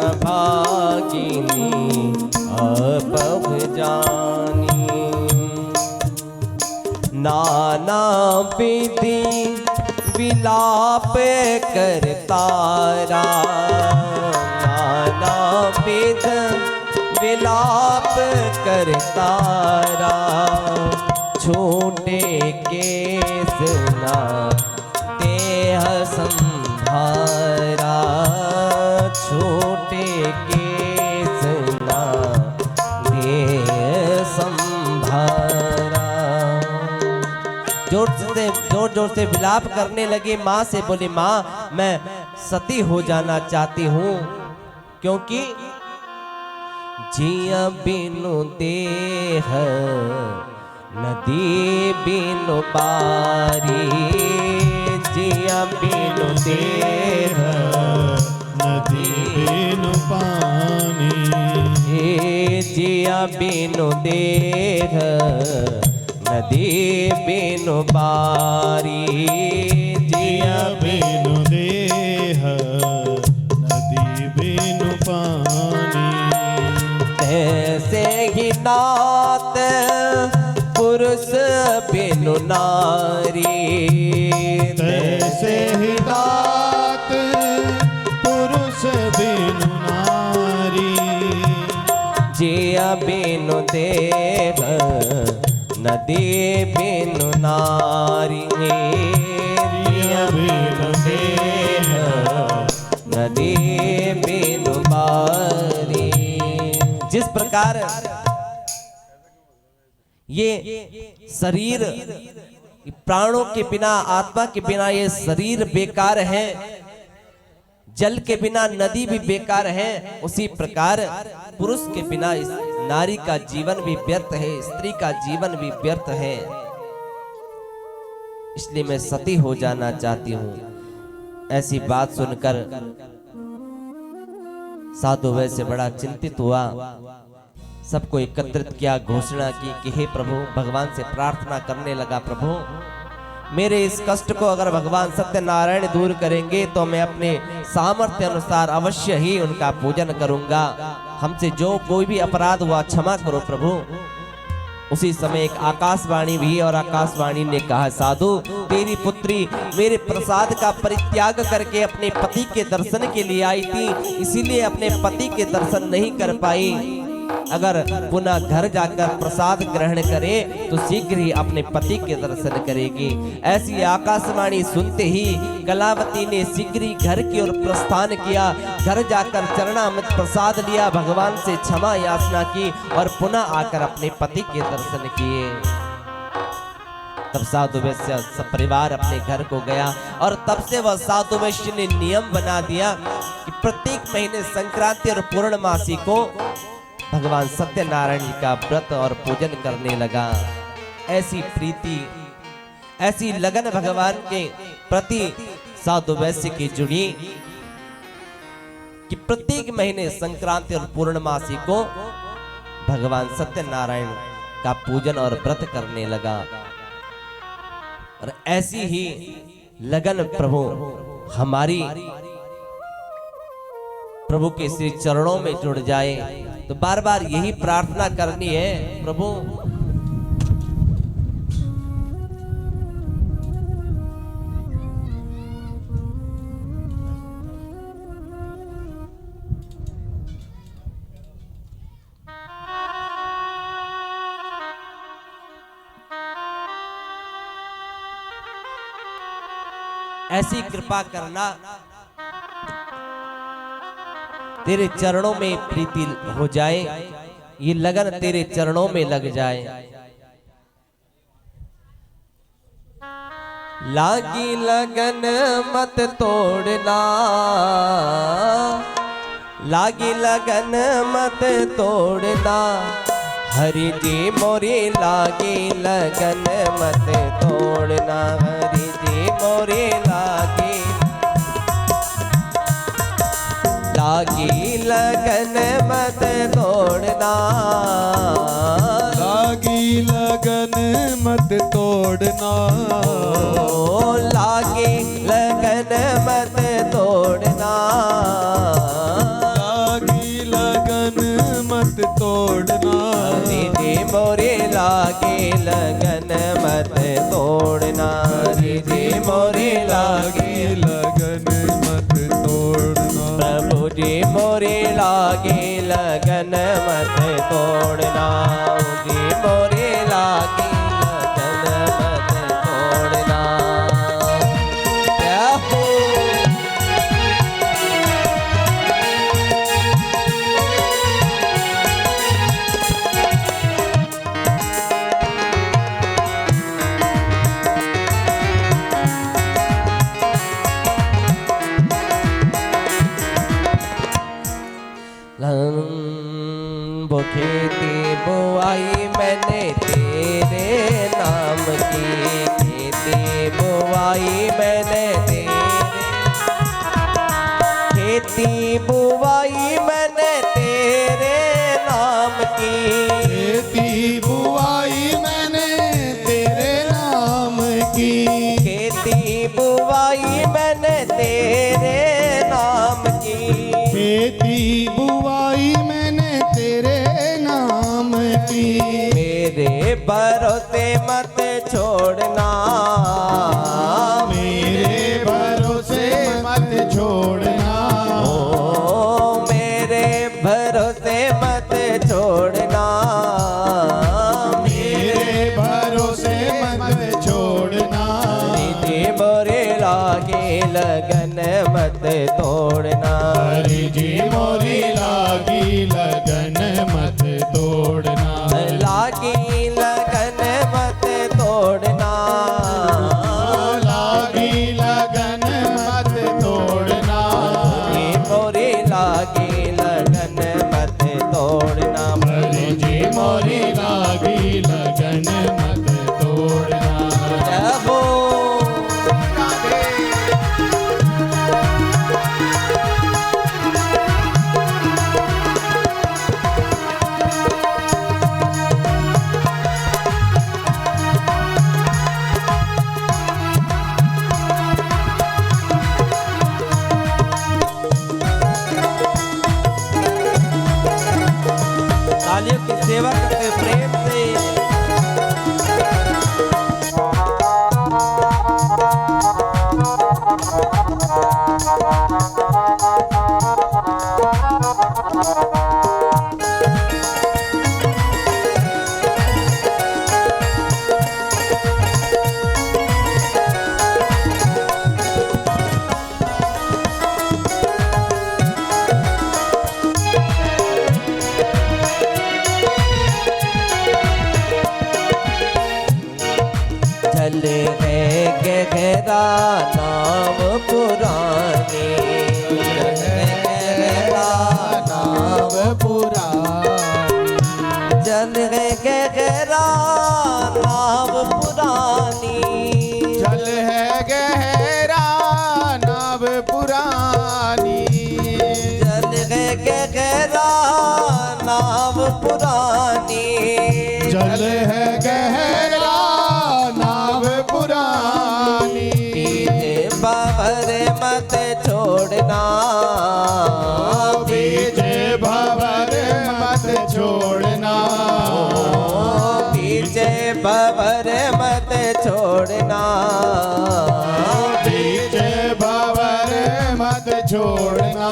अभागिनी आपहि जानी। नाना विधि विलाप करतारा, नाना विध विलाप करतारा, छोटे केस ना देह संभारा, छोटे केस ना देह संभारा। जोर जोर से विलाप करने लगी। माँ से बोली, माँ मैं सती हो जाना चाहती हूँ, क्योंकि जिया बिनु देह नदी बिनु पारी, जिया बिनु देह नदी बिनु पानी, जिया बिनु देह नदी बिनु बारी, जिया बिनु देह नदी बिनु पानी। तैसे ही नात पुरुष बिनु नारी, तैसे ही नात पुरुष बिनु नारी, जिया बिनु देह नदी बिनु नारी, जिया बिनु देह नदी बिनु बारी। जिस प्रकार ये शरीर प्राणों के बिना, आत्मा के बिना ये शरीर बेकार है, जल के बिना नदी भी बेकार है, उसी प्रकार पुरुष के बिना इस नारी का जीवन भी व्यर्थ है, स्त्री का जीवन भी व्यर्थ है। इसलिए मैं सती हो जाना चाहती हूँ। ऐसी बात सुनकर साधु वैसे बड़ा चिंतित हुआ, सबको एकत्रित किया, घोषणा की कि हे प्रभु, भगवान से प्रार्थना करने लगा, प्रभु मेरे इस कष्ट को अगर भगवान सत्यनारायण दूर करेंगे तो मैं अपने सामर्थ्य अनुसार अवश्य ही उनका पूजन करूंगा। हमसे जो कोई भी अपराध हुआ क्षमा करो प्रभु। उसी समय एक आकाशवाणी भी, और आकाशवाणी ने कहा, साधु तेरी पुत्री मेरे प्रसाद का परित्याग करके अपने पति के दर्शन के लिए आई थी, इसीलिए अपने पति के दर्शन नहीं कर पाई। अगर पुनः घर जाकर प्रसाद ग्रहण करे तो शीघ्र ही अपने पति के दर्शन करेगी। ऐसी आकाशवाणी सुनते ही कलावती ने शीघ्र ही घर की ओर प्रस्थान किया। घर जाकर चरणामृत प्रसाद लिया, भगवान से क्षमा याचना की और पुनः आकर अपने पति के दर्शन किए। तब साधु वैश्य सब परिवार अपने घर को गया और तब से वह साधु वैश्य ने नियम बना दिया कि प्रत्येक महीने संक्रांति और पूर्णमासी को भगवान सत्यनारायण जी का व्रत और पूजन करने लगा। ऐसी प्रीति, ऐसी लगन भगवान के प्रति साधु वैश्य की जुड़ी कि प्रत्येक महीने संक्रांति और पूर्णमासी को भगवान सत्यनारायण का पूजन और व्रत करने लगा। और ऐसी ही लगन प्रभु हमारी प्रभु के श्री चरणों में जुड़ जाए। तो बार बार यही प्रार्थना करनी है, प्रभु ऐसी कृपा करना तेरे चरणों में प्रीति हो जाए, ये लगन तेरे चरणों में लग जाए। लागी लगन मत तोड़ना, लागी लगन मत तोड़ना, हरि जी मोरी लागी लगन मत तोड़ना, हरि जी मोरी लागी लागी लगन मत तोड़ना, लागी लगन मत तोड़ना, ओ लागी लगन मत तोड़ना, लागी लगन मत तोड़ना, हरि जी मोरे लागी लगन मत तोड़ना, हरि जी मोरे लागी लगन मत तोड़ना, प्रभु जी मोरे लागे लगन मत तोड़ना, जी मोरे लागे लगन मत तोड़ना। क्या हो वो खेती बुआई मैंने तेरे नाम की, खेती बुआई मैंने खेती बुआई मैंने तेरे नाम की, खेती बुआई मैंने तेरे नाम की, खेती बुआई मैंने तेरे नाम की, खेती बुआई मैंने तेरे नाम की, मेरे भरोसे मत छोड़ना, मेरे भरोसे मत छोड़ना, ओ मेरे भरोसे मत छोड़ना, मेरे भरोसे मत छोड़ना, जी मोरे लागे लगन मत तोड़ना, हरि जी मोरी लागी लगन मत तोड़ना, लागी लगन मत तोड़ना, लागी लगन मत तोड़ना, जी मोरे लागे लगन मत तोड़ना। तालियों की सेवा करते प्रेम से। चल गहरा नाम पुरानी, गहरा नाम पुरानी, चल गहरा नाम पुरानी, जल है गहरा नाव पुरानी, चल गहरा नाम पुरानी, जल है गहरा नाव पुरानी, पीछे बाबर मत छोड़ना, पीछे भंवर मत छोड़ना, पीछे बाबर मत छोड़ना, पीछे भंवर मत छोड़ना,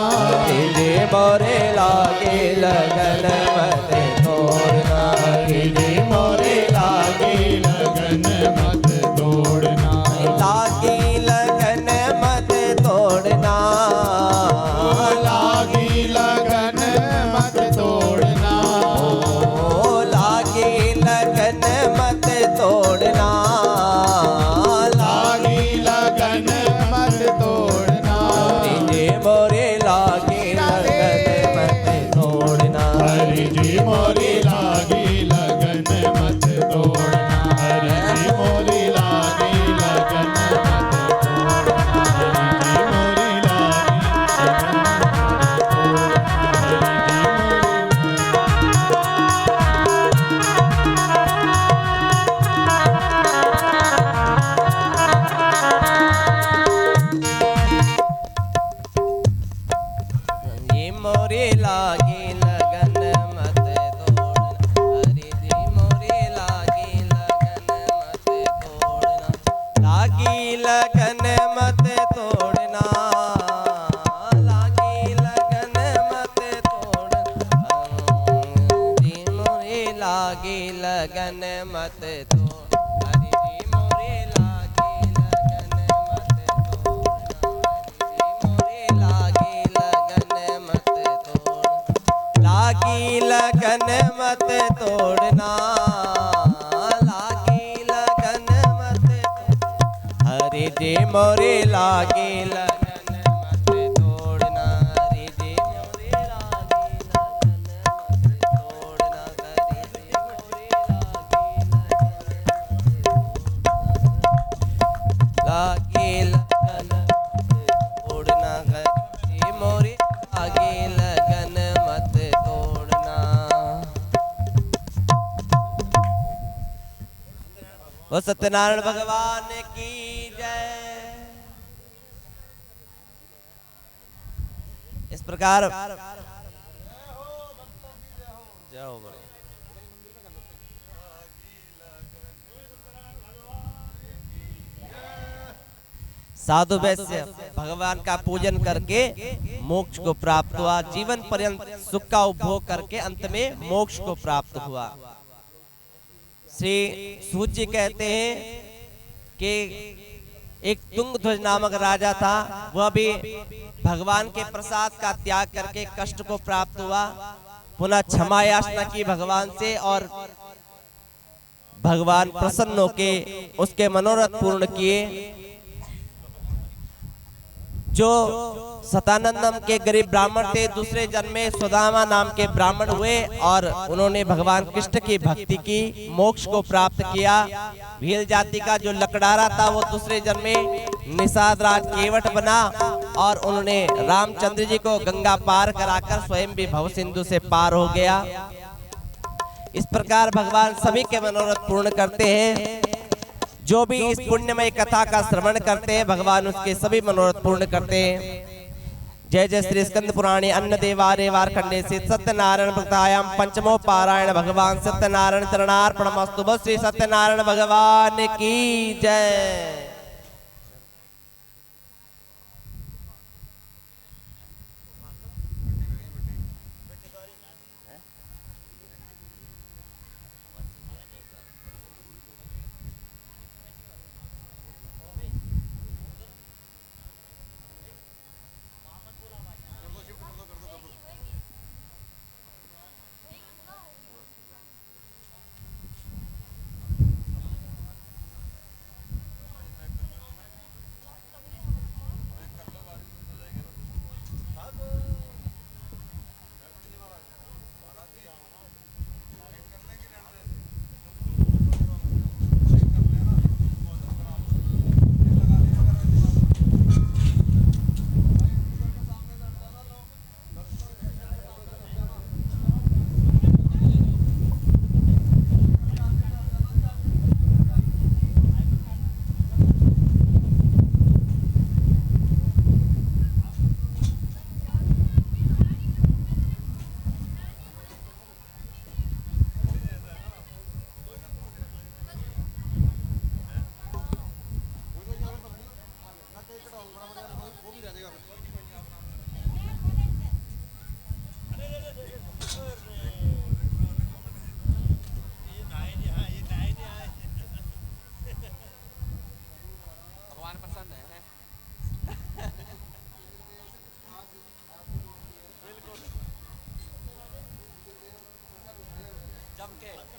तेरे मोरे लागे लगन मत तोड़ना, तेरे मोरे लागी लगन मत तोड़ना, लागी लगन मत तोड़ना, लागी लगन मत तोड़ना, ओ लागी लगन मत तोड़ना, लागी लगन मत तोड़ना, तेरे मोरे लागे लगन मत तोड़ना, हरि जी मोरी लागी लगन मत तोड़ना, हरि जी मोरी लागी लगन मत तोड़ना, हरि जी मोरी लागी ये मोरे लागे लगन मत तोड़ना, हरि जी मोरे लागे लगन मत तोड़ना, लागी लगन मत तोड़ना, लागी लगन मत तोड़ना, जी मोरे लागे लगन मत तोड़, हरि जी मोरे लागे लगन मत तोड़ना, हरि जी मोरे लागे लगन मत तोड़, लागी लगन मत तोड़ना, लागी लगन मत तोड़, हरि जी मोरे लागे लगन मत तोड़ना, हरि जी मोरे लागे लगन मत तोड़ना, हरि जी मोरे लागे लगन तोड़ना, हरि जी मोरे लागे लगन मत तोड़ना। वो सत्यनारायण भगवान की जय। इस प्रकार जाओ बोलो। साधु वैश्य भगवान का पूजन करके मोक्ष को प्राप्त हुआ, जीवन पर्यंत सुख का उपभोग करके अंत में मोक्ष को प्राप्त हुआ। श्री सूत जी कहते हैं कि एक तुंगध्वज नामक राजा था, वह भी भगवान के प्रसाद का त्याग करके कष्ट को प्राप्त हुआ, पुनः क्षमा याचना की भगवान से और भगवान प्रसन्न होके उसके मनोरथ पूर्ण किए। जो सतानंद नाम के गरीब ब्राह्मण थे, दूसरे जन्म में सुदामा नाम के ब्राह्मण हुए और उन्होंने भगवान कृष्ण की भक्ति की, मोक्ष को प्राप्त किया। भील जाति का जो लकड़ारा था वो दूसरे जन्म में निषाद राज केवट बना और उन्होंने रामचंद्र जी को गंगा पार कराकर स्वयं भी भव सिंधु से पार हो गया। इस प्रकार भगवान सभी के मनोरथ पूर्ण करते हैं। जो भी इस पुण्यमय कथा का श्रवण करते हैं भगवान उसके सभी मनोरथ पूर्ण करते हैं। जय जय श्री स्कंद पुराणे अन्न देवारे वारखंडे से सत्यनारायण भक्तायाम पंचमो पारायण भगवान सत्यनारायण चरणार्पणमस्तु। बस श्री सत्यनारायण भगवान की जय। जम के